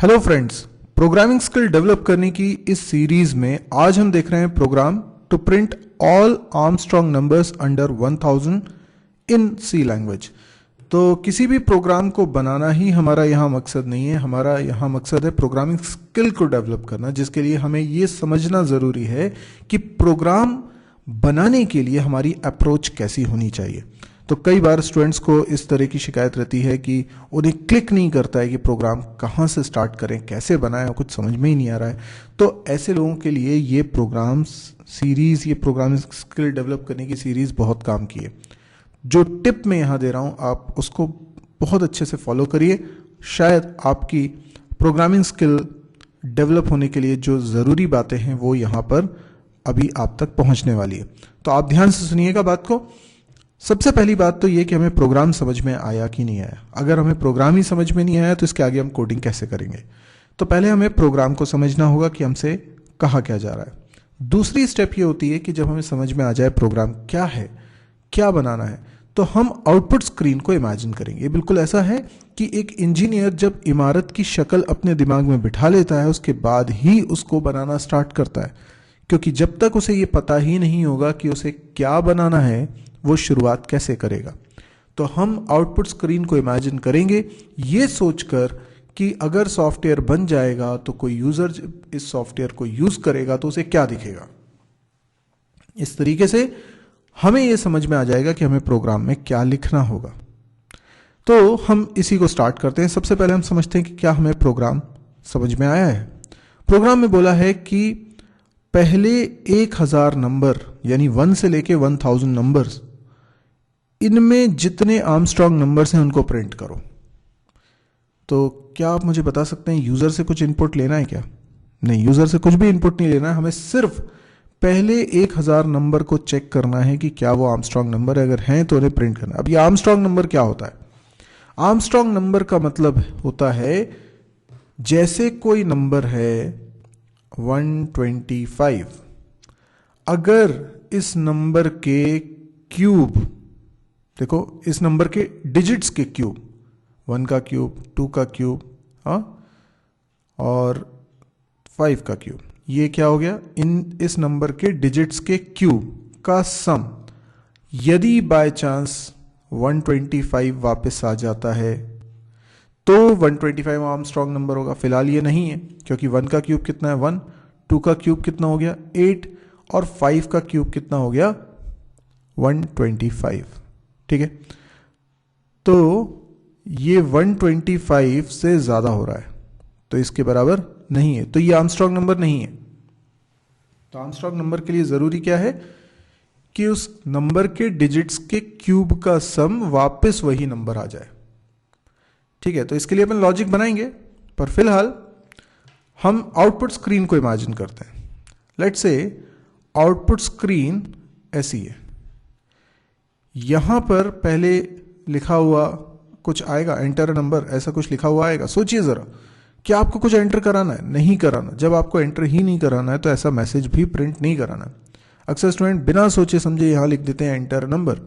Hello friends, programming skill develop करने की इस सीरीज में आज हम देख रहे हैं program to print all Armstrong numbers under 1000 in C language. तो किसी भी प्रोग्राम को बनाना ही हमारा यहाँ मकसद नहीं है, हमारा यहाँ मकसद है प्रोग्रामिंग स्किल को डेवलप करना, जिसके लिए हमें ये समझना ज़रूरी है कि प्रोग्राम बनाने के लिए हमारी अप्रोच कैसी होनी चाहिए। तो कई बार स्टूडेंट्स को इस तरह की शिकायत रहती है कि उन्हें क्लिक नहीं करता है कि प्रोग्राम कहाँ से स्टार्ट करें, कैसे बनाएं, कुछ समझ में ही नहीं आ रहा है। तो ऐसे लोगों के लिए ये प्रोग्राम सीरीज़, ये प्रोग्रामिंग स्किल डेवलप करने की सीरीज़ बहुत काम की है। जो टिप मैं यहाँ दे रहा हूँ आप उसको बहुत अच्छे से फॉलो करिए। शायद आपकी प्रोग्रामिंग स्किल डेवलप होने के लिए जो ज़रूरी बातें हैं वो यहाँ पर अभी आप तक पहुँचने वाली है। तो आप ध्यान से सुनिएगा बात को। सबसे पहली बात तो ये कि हमें प्रोग्राम समझ में आया कि नहीं आया। अगर हमें प्रोग्राम ही समझ में नहीं आया तो इसके आगे हम कोडिंग कैसे करेंगे। तो पहले हमें प्रोग्राम को समझना होगा कि हमसे कहा क्या जा रहा है। दूसरी स्टेप ये होती है कि जब हमें समझ में आ जाए प्रोग्राम क्या है, क्या बनाना है, तो हम आउटपुट स्क्रीन को इमेजिन करेंगे। बिल्कुल ऐसा है कि एक इंजीनियर जब इमारत की शक्ल अपने दिमाग में बिठा लेता है उसके बाद ही उसको बनाना स्टार्ट करता है, क्योंकि जब तक उसे ये पता ही नहीं होगा कि उसे क्या बनाना है वो शुरुआत कैसे करेगा। तो हम आउटपुट स्क्रीन को इमेजिन करेंगे ये सोचकर कि अगर सॉफ्टवेयर बन जाएगा तो कोई यूजर इस सॉफ्टवेयर को यूज करेगा तो उसे क्या दिखेगा। इस तरीके से हमें यह समझ में आ जाएगा कि हमें प्रोग्राम में क्या लिखना होगा। तो हम इसी को स्टार्ट करते हैं। सबसे पहले हम समझते हैं कि क्या हमें प्रोग्राम समझ में आया है। प्रोग्राम में बोला है कि पहले 1000 नंबर यानी 1 से लेके 1000 नंबर्स, इनमें जितने आर्मस्ट्रॉन्ग नंबर्स हैं उनको प्रिंट करो। तो क्या आप मुझे बता सकते हैं यूजर से कुछ इनपुट लेना है क्या? नहीं, यूजर से कुछ भी इनपुट नहीं लेना है। हमें सिर्फ पहले 1000 नंबर को चेक करना है कि क्या वो आर्मस्ट्रॉन्ग नंबर है, अगर हैं तो उन्हें प्रिंट करना है। अब ये आर्मस्ट्रॉन्ग नंबर क्या होता है? आर्मस्ट्रॉन्ग नंबर का मतलब होता है जैसे कोई नंबर है 125, अगर इस नंबर के क्यूब, देखो इस नंबर के डिजिट्स के क्यूब, 1 का क्यूब, 2 का क्यूब, और 5 का क्यूब, ये क्या हो गया? इस नंबर के डिजिट्स के क्यूब का सम यदि बाय चांस 125 वापस आ जाता है तो 125 आर्मस्ट्रॉन्ग नंबर होगा। फिलहाल ये नहीं है क्योंकि 1 का क्यूब कितना है? 1, 2 का क्यूब कितना हो गया? 8, और 5 का क्यूब कितना हो गया? 125। ठीक है, तो ये 125 से ज्यादा हो रहा है तो इसके बराबर नहीं है, तो ये आर्मस्ट्रॉन्ग नंबर नहीं है। तो आर्मस्ट्रॉन्ग नंबर के लिए जरूरी क्या है कि उस नंबर के डिजिट्स के क्यूब का सम वापस वही नंबर आ जाए। ठीक है, तो इसके लिए अपन लॉजिक बनाएंगे, पर फिलहाल हम आउटपुट स्क्रीन को इमेजिन करते हैं। लेट्स से आउटपुट स्क्रीन ऐसी है। यहां पर पहले लिखा हुआ कुछ आएगा, एंटर नंबर, ऐसा कुछ लिखा हुआ आएगा। सोचिए जरा, क्या आपको कुछ एंटर कराना है? नहीं कराना। जब आपको एंटर ही नहीं कराना है तो ऐसा मैसेज भी प्रिंट नहीं कराना है। अक्सर स्टूडेंट बिना सोचे समझे यहां लिख देते हैं एंटर नंबर।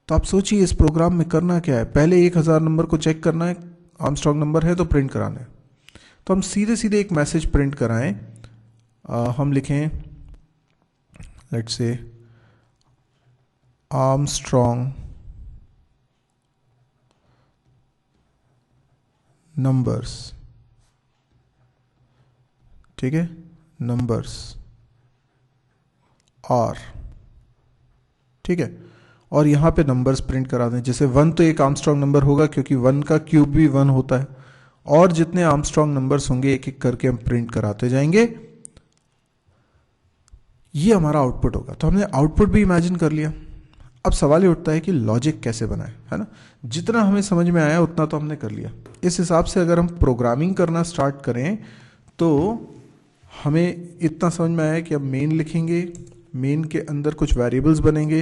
तो आप सोचिए इस प्रोग्राम में करना क्या है? पहले 1000 नंबर को चेक करना है, आर्मस्ट्रॉन्ग नंबर है तो प्रिंट कराना है। तो हम सीधे सीधे एक मैसेज प्रिंट कराएं। हम लिखें लेट्स से आर्मस्ट्रॉन्ग नंबर्स। ठीक है, नंबर्स आर, ठीक है, और यहां पे नंबर्स प्रिंट करा दें। जैसे 1 तो एक आर्मस्ट्रॉन्ग नंबर होगा क्योंकि 1 का क्यूब भी 1 होता है, और जितने आर्मस्ट्रॉन्ग नंबर्स होंगे एक एक करके हम प्रिंट कराते जाएंगे। ये हमारा आउटपुट होगा। तो हमने आउटपुट भी इमेजिन कर लिया। अब सवाल ये उठता है कि लॉजिक कैसे बनाए, है ना? जितना हमें समझ में आया उतना तो हमने कर लिया। इस हिसाब से अगर हम प्रोग्रामिंग करना स्टार्ट करें तो हमें इतना समझ में आया कि अब मेन लिखेंगे, मेन के अंदर कुछ वेरिएबल्स बनेंगे।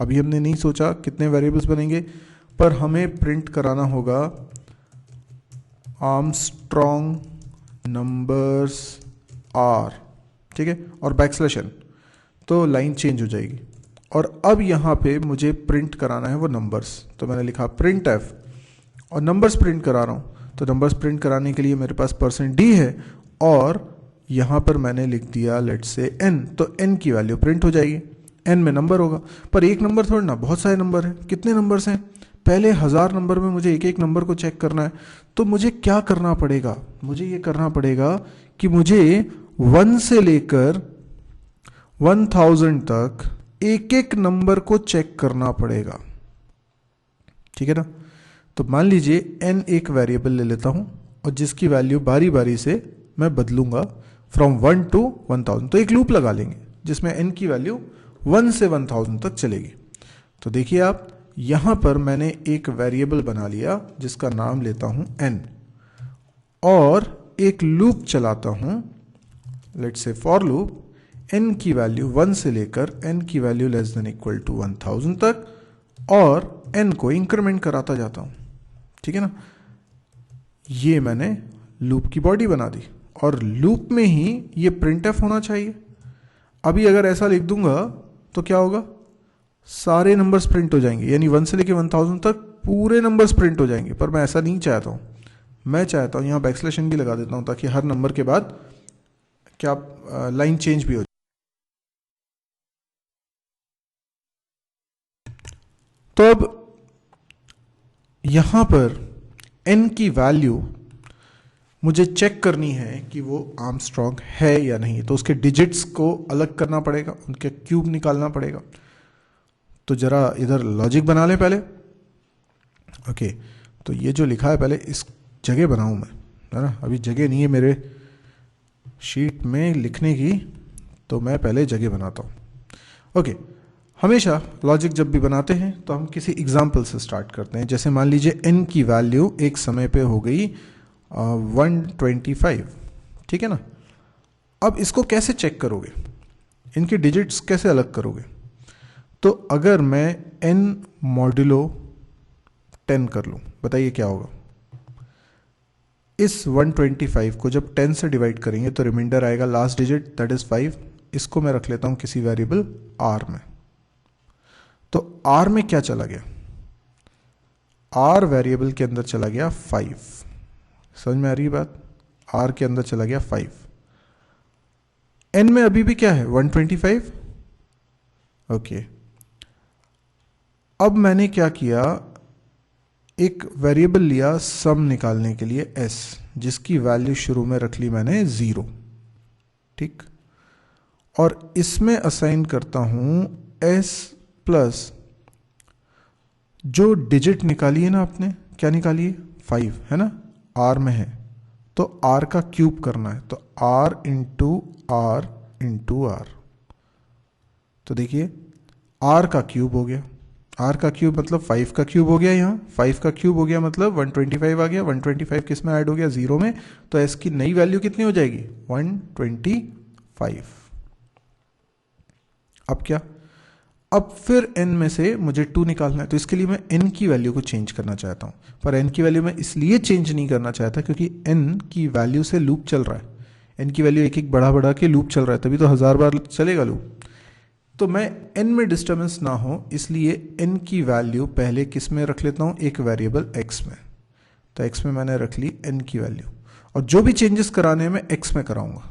अभी हमने नहीं सोचा कितने वेरिएबल्स बनेंगे, पर हमें प्रिंट कराना होगा आर्मस्ट्रॉन्ग नंबर्स आर, ठीक है, और बैकस्लैश n, तो लाइन चेंज हो जाएगी। और अब यहाँ पे मुझे प्रिंट कराना है वो नंबर्स, तो मैंने लिखा प्रिंट एफ और नंबर्स प्रिंट करा रहा हूँ। तो नंबर्स प्रिंट कराने के लिए मेरे पास %d है और यहाँ पर मैंने लिख दिया लेट्स से n, तो n की वैल्यू प्रिंट हो जाएगी, n में नंबर होगा। पर एक नंबर थोड़ा ना, बहुत सारे नंबर हैं। कितने नंबर्स हैं? पहले 1000 नंबर में मुझे एक एक नंबर को चेक करना है। तो मुझे क्या करना पड़ेगा? मुझे ये करना पड़ेगा कि मुझे 1 से लेकर 1000 तक एक एक नंबर को चेक करना पड़ेगा, ठीक है ना। तो मान लीजिए n एक वेरिएबल ले लेता हूं और जिसकी वैल्यू बारी बारी से मैं बदलूंगा फ्रॉम 1 to 1000। तो एक लूप लगा लेंगे जिसमें n की वैल्यू 1 से 1000 तक चलेगी। तो देखिए आप, यहां पर मैंने एक वेरिएबल बना लिया जिसका नाम लेता हूं n और एक लूप चलाता हूं, let's say for loop n की वैल्यू 1 से लेकर n की value less than equal to 1000 तक, और n को इंक्रीमेंट कराता जाता हूं, ठीक है ना। ये मैंने लूप की बॉडी बना दी और लूप में ही ये printf होना चाहिए। अभी अगर ऐसा लिख दूंगा तो क्या होगा? सारे नंबर्स प्रिंट हो जाएंगे, यानी 1 से लेकर 1000 तक पूरे नंबर्स प्रिंट हो जाएंगे। पर मैं ऐसा नहीं चाहता हूं, मैं चाहता हूं यहां बैकस्लैश n भी लगा देता हूं ताकि हर नंबर के बाद क्या लाइन चेंज भी हो। तो अब यहां पर n की वैल्यू मुझे चेक करनी है कि वो आर्मस्ट्रॉन्ग है या नहीं, तो उसके डिजिट्स को अलग करना पड़ेगा, उनके क्यूब निकालना पड़ेगा। तो जरा इधर लॉजिक बना ले पहले। ओके, तो ये जो लिखा है पहले इस जगह बनाऊं मैं, है ना। अभी जगह नहीं है मेरे शीट में लिखने की, तो मैं पहले जगह बनाता हूं। ओके, हमेशा लॉजिक जब भी बनाते हैं तो हम किसी एग्जाम्पल से स्टार्ट करते हैं। जैसे मान लीजिए n की वैल्यू एक समय पे हो गई 125, ठीक है ना। अब इसको कैसे चेक करोगे? इनके डिजिट्स कैसे अलग करोगे? तो अगर मैं n मॉड्यूलो 10 कर लूं, बताइए क्या होगा? इस 125 को जब 10 से डिवाइड करेंगे तो रिमाइंडर आएगा लास्ट डिजिट, दैट इज 5। इसको मैं रख लेता हूं किसी वेरिएबल r में। तो r में क्या चला गया? r वेरिएबल के अंदर चला गया 5। समझ में आ रही है बात? r के अंदर चला गया 5। n में अभी भी क्या है? 125। ओके, अब मैंने क्या किया, एक वेरिएबल लिया सम निकालने के लिए s, जिसकी वैल्यू शुरू में रख ली मैंने 0, ठीक। और इसमें असाइन करता हूं s प्लस जो डिजिट निकाली है ना आपने, क्या निकाली है? 5, है ना, r में है, तो r का क्यूब करना है, तो r into r into r. तो देखिए r का क्यूब हो गया, r का क्यूब मतलब 5 का क्यूब हो गया, यहाँ 5 का क्यूब हो गया मतलब 125 आ गया। 125 किस में ऐड हो गया? 0 में। तो s की नई वैल्यू कितनी हो जाएगी? 125। अब क्या? अब फिर n में से मुझे 2 निकालना है, तो इसके लिए मैं n की वैल्यू को चेंज करना चाहता हूं। पर n की वैल्यू मैं इसलिए चेंज नहीं करना चाहता क्योंकि n की वैल्यू से लूप चल रहा है। n की वैल्यू एक एक बढ़ा बढ़ा के लूप चल रहा है, तभी तो 1000 बार चलेगा लूप। तो मैं n में डिस्टर्बेंस ना हो इसलिए n की वैल्यू पहले किस में रख लेता हूं? एक वेरिएबल x में। तो x में मैंने रख ली n की वैल्यू, और जो भी चेंजेस कराने मैं x में कराऊंगा।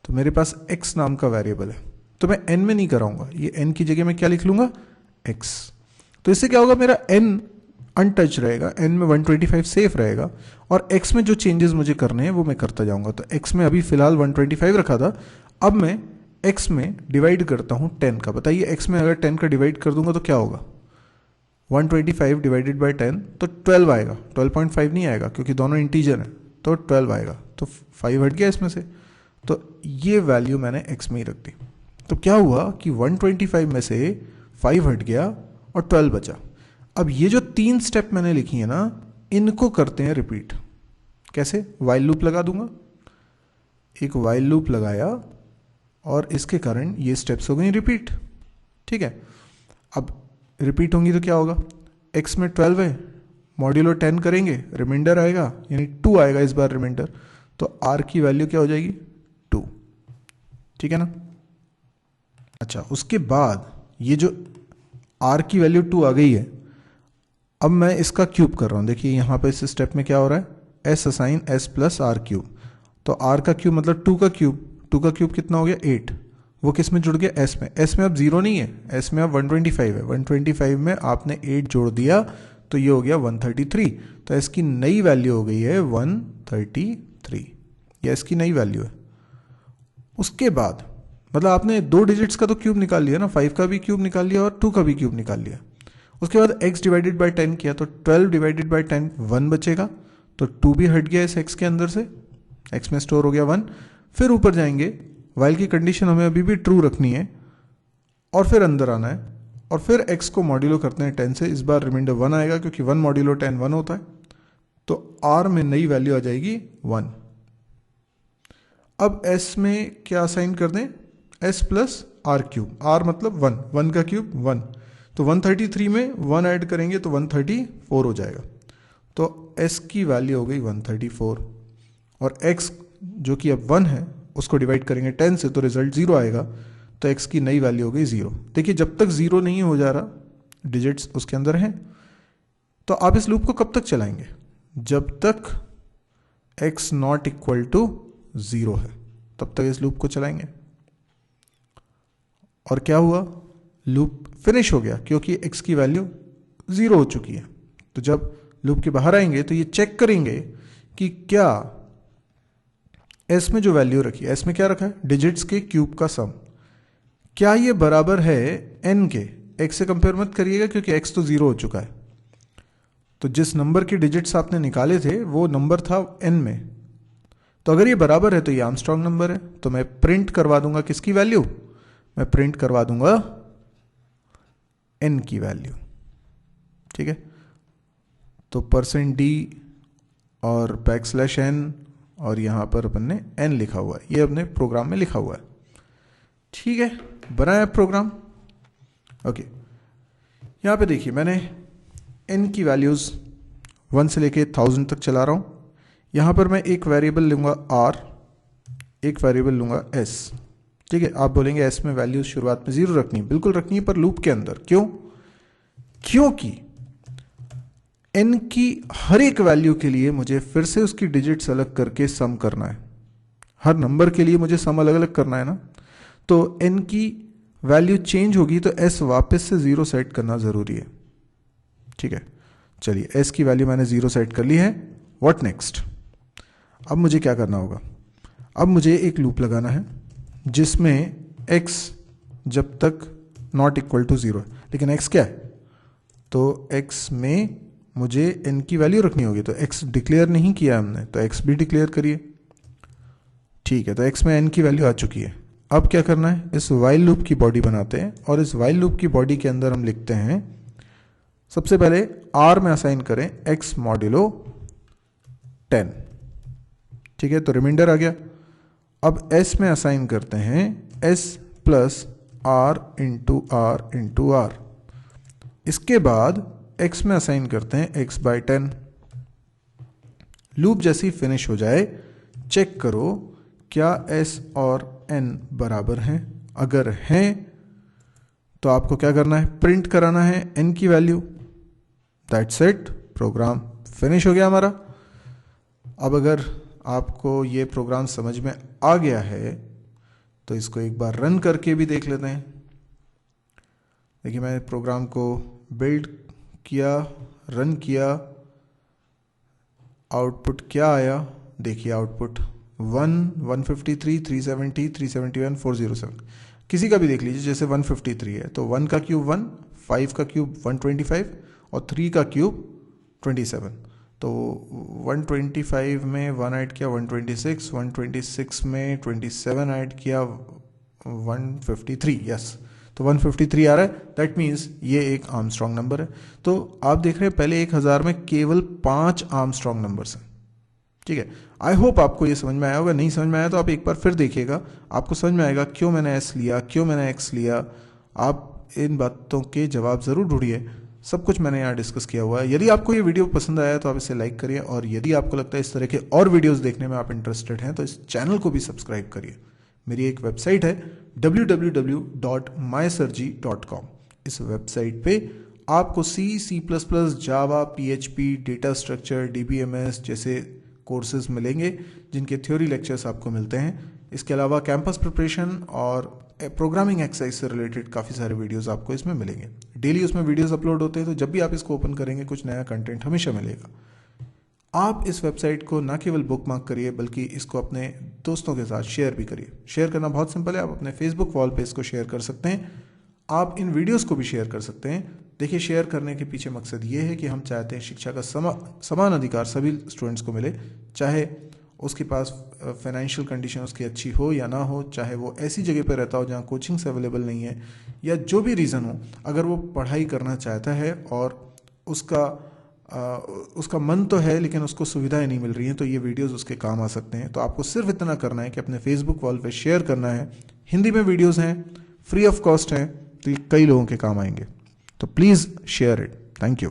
तो मेरे पास x नाम का वेरिएबल है, तो मैं n में नहीं कराऊंगा, ये n की जगह में क्या लिख लूंगा? x। तो इससे क्या होगा? मेरा n अनटच रहेगा, n में 125 सेफ रहेगा, और x में जो चेंजेस मुझे करने हैं वो मैं करता जाऊंगा। तो x में अभी फिलहाल 125 रखा था, अब मैं x में डिवाइड करता हूं 10 का। बताइए x में अगर 10 का डिवाइड कर दूंगा तो क्या होगा? 125 डिवाइडेड बाई 10 तो 12 आएगा, 12.5 नहीं आएगा क्योंकि दोनों इंटीजर हैं, तो 12 आएगा। तो 5 हट गया इसमें से, तो ये वैल्यू मैंने x में ही रख दी। तो क्या हुआ कि 125 में से 5 हट गया और 12 बचा। अब ये जो 3 स्टेप मैंने लिखी है ना, इनको करते हैं रिपीट। कैसे? वाइल लूप लगा दूंगा, एक वाइल लूप लगाया और इसके कारण ये स्टेप्स हो गई रिपीट, ठीक है। अब रिपीट होंगी तो क्या होगा? x में 12 है, मॉड्यूलो 10 करेंगे, रिमाइंडर आएगा, यानी 2 आएगा इस बार रिमाइंडर, तो r की वैल्यू क्या हो जाएगी? 2, ठीक है ना। अच्छा, उसके बाद ये जो r की वैल्यू 2 आ गई है, अब मैं इसका क्यूब कर रहा हूं। देखिए यहां पे इस स्टेप में क्या हो रहा है? S assign s plus r cube. तो आर का क्यूब मतलब 2 का क्यूब, 2 का क्यूब कितना हो गया 8, वो किस में जुड़ गया एस में। एस में अब 0 नहीं है, एस में अब 125 है, 125 में आपने 8 जोड़ दिया तो ये हो गया 133। तो एस की नई वैल्यू हो गई है 133, ये एस की नई वैल्यू है। उसके बाद मतलब आपने 2 डिजिट्स का तो क्यूब निकाल लिया ना, 5 का भी क्यूब निकाल लिया और 2 का भी क्यूब निकाल लिया। उसके बाद x डिवाइडेड बाई 10 किया तो 12 डिवाइडेड बाई 10 1 बचेगा, तो 2 भी हट गया इस x के अंदर से, x में स्टोर हो गया 1। फिर ऊपर जाएंगे, वाइल की कंडीशन हमें अभी भी ट्रू रखनी है और फिर अंदर आना है और फिर x को मॉड्यूलो करते हैं 10 से। इस बार रिमाइंडर 1 आएगा क्योंकि 1 मॉड्यूलो 10 1 होता है, तो r में नई वैल्यू आ जाएगी 1। अब s में क्या असाइन कर दें, s plus r cube, r मतलब 1, 1 का क्यूब 1, तो 133 में 1 ऐड करेंगे तो 134 हो जाएगा। तो s की वैल्यू हो गई 134 और x जो कि अब 1 है उसको डिवाइड करेंगे 10 से तो रिजल्ट 0 आएगा, तो x की नई वैल्यू हो गई 0। देखिए जब तक 0 नहीं हो जा रहा, डिजिट्स उसके अंदर हैं, तो आप इस लूप को कब तक चलाएंगे, जब तक x नॉट इक्वल टू 0 है तब तक इस लूप को चलाएंगे। और क्या हुआ, लूप फिनिश हो गया क्योंकि x की वैल्यू 0 हो चुकी है। तो जब लूप के बाहर आएंगे तो ये चेक करेंगे कि क्या s में जो वैल्यू रखी है, s में क्या रखा है, डिजिट्स के क्यूब का सम, क्या ये बराबर है n के। x से कंपेयर मत करिएगा क्योंकि x तो 0 हो चुका है। तो जिस नंबर के डिजिट्स आपने निकाले थे वो नंबर था n में, तो अगर ये बराबर है तो ये आर्मस्ट्रांग नंबर है। तो मैं प्रिंट करवा दूंगा किसकी वैल्यू, मैं प्रिंट करवा दूंगा n की वैल्यू, ठीक है। तो %d और \n और यहां पर अपन ने n लिखा हुआ है, ये अपने प्रोग्राम में लिखा हुआ है, ठीक है। बनाया प्रोग्राम, ओके। यहां पे देखिए मैंने n की वैल्यूज 1 से लेके 1000 तक चला रहा हूं। यहां पर मैं एक वेरिएबल लूंगा r, एक वेरिएबल लूंगा s, ठीक है। आप बोलेंगे s में वैल्यूज शुरुआत में 0 रखनी है, बिल्कुल रखनी है पर लूप के अंदर। क्यों, क्योंकि n की हर एक वैल्यू के लिए मुझे फिर से उसकी डिजिट्स अलग करके सम करना है, हर नंबर के लिए मुझे सम अलग अलग करना है ना। तो n की वैल्यू चेंज होगी तो s वापस से 0 सेट करना जरूरी है, ठीक है। चलिए s की वैल्यू मैंने 0 सेट कर ली है। व्हाट नेक्स्ट, अब मुझे क्या करना होगा, अब मुझे एक लूप लगाना है जिसमें x जब तक नॉट इक्वल टू 0 है, लेकिन x क्या है, तो x में मुझे n की वैल्यू रखनी होगी। तो x डिक्लेयर नहीं किया हमने, तो x भी डिक्लेयर करिए, ठीक है। तो x में n की वैल्यू आ चुकी है। अब क्या करना है, इस वाइल लूप की बॉडी बनाते हैं और इस वाइल लूप की बॉडी के अंदर हम लिखते हैं, सबसे पहले r में असाइन करें x मॉड्यूलो 10, ठीक है। तो रिमाइंडर आ गया। अब s में असाइन करते हैं s plus r into r। इसके बाद x में असाइन करते हैं x बाई 10। लूप जैसी फिनिश हो जाए चेक करो क्या s और n बराबर हैं, अगर हैं तो आपको क्या करना है, प्रिंट कराना है n की वैल्यू। दैट्स इट, प्रोग्राम फिनिश हो गया हमारा। अब अगर आपको ये प्रोग्राम समझ में आ गया है तो इसको एक बार रन करके भी देख लेते हैं। देखिए मैंने प्रोग्राम को बिल्ड किया, रन किया, आउटपुट क्या आया, देखिए आउटपुट 1, 153, 370, 371, 407, किसी का भी देख लीजिए। जैसे 153 है तो 1 का क्यूब 1, 5 का क्यूब 125 और 3 का क्यूब 27। तो 125 में 1 ऐड किया 126, 126 में 27 ऐड किया 153, यस। तो 153 आ रहा है, दैट मीन्स ये एक आर्मस्ट्रांग नंबर है। तो आप देख रहे हैं पहले 1000 में केवल 5 आर्मस्ट्रांग नंबर्स हैं, ठीक है। आई होप आपको ये समझ में आया होगा, नहीं समझ में आया तो आप एक बार फिर देखिएगा, आपको समझ में आएगा क्यों मैंने s लिया, क्यों मैंने x लिया। आप इन बातों के जवाब ज़रूर ढूंढिए, सब कुछ मैंने यहाँ डिस्कस किया हुआ है। यदि आपको ये वीडियो पसंद आया तो आप इसे लाइक करिए, और यदि आपको लगता है इस तरह के और वीडियोस देखने में आप इंटरेस्टेड हैं तो इस चैनल को भी सब्सक्राइब करिए। मेरी एक वेबसाइट है www.mysirji.com। इस वेबसाइट पे आपको C++, जावा, PHP, डेटा स्ट्रक्चर, DBMS जैसे कोर्सेज मिलेंगे जिनके थ्योरी लेक्चर्स आपको मिलते हैं। इसके अलावा कैंपस प्रिपरेशन और प्रोग्रामिंग एक्सरसाइज से रिलेटेड काफ़ी सारे वीडियोस आपको इसमें मिलेंगे। डेली उसमें वीडियोस अपलोड होते हैं, तो जब भी आप इसको ओपन करेंगे कुछ नया कंटेंट हमेशा मिलेगा। आप इस वेबसाइट को ना केवल बुकमार्क करिए बल्कि इसको अपने दोस्तों के साथ शेयर भी करिए। शेयर करना बहुत सिंपल है, आप अपने फेसबुक वॉल पे इसको शेयर कर सकते हैं। आप इन वीडियोस को भी शेयर कर सकते हैं। देखिए, शेयर करने के पीछे मकसद ये है कि हम चाहते हैं शिक्षा का समान अधिकार सभी स्टूडेंट्स को मिले, चाहे उसके पास फाइनेंशियल कंडीशन उसकी अच्छी हो या ना हो, चाहे वो ऐसी जगह पर रहता हो जहाँ कोचिंग्स अवेलेबल नहीं है, या जो भी रीज़न हो, अगर वो पढ़ाई करना चाहता है और उसका मन तो है लेकिन उसको सुविधाएं नहीं मिल रही हैं, तो ये वीडियोस उसके काम आ सकते हैं। तो आपको सिर्फ इतना करना है कि अपने फेसबुक वॉल पे शेयर करना है। हिंदी में वीडियोस हैं, फ्री ऑफ कॉस्ट हैं, तो ये कई लोगों के काम आएंगे। तो please share it. Thank you.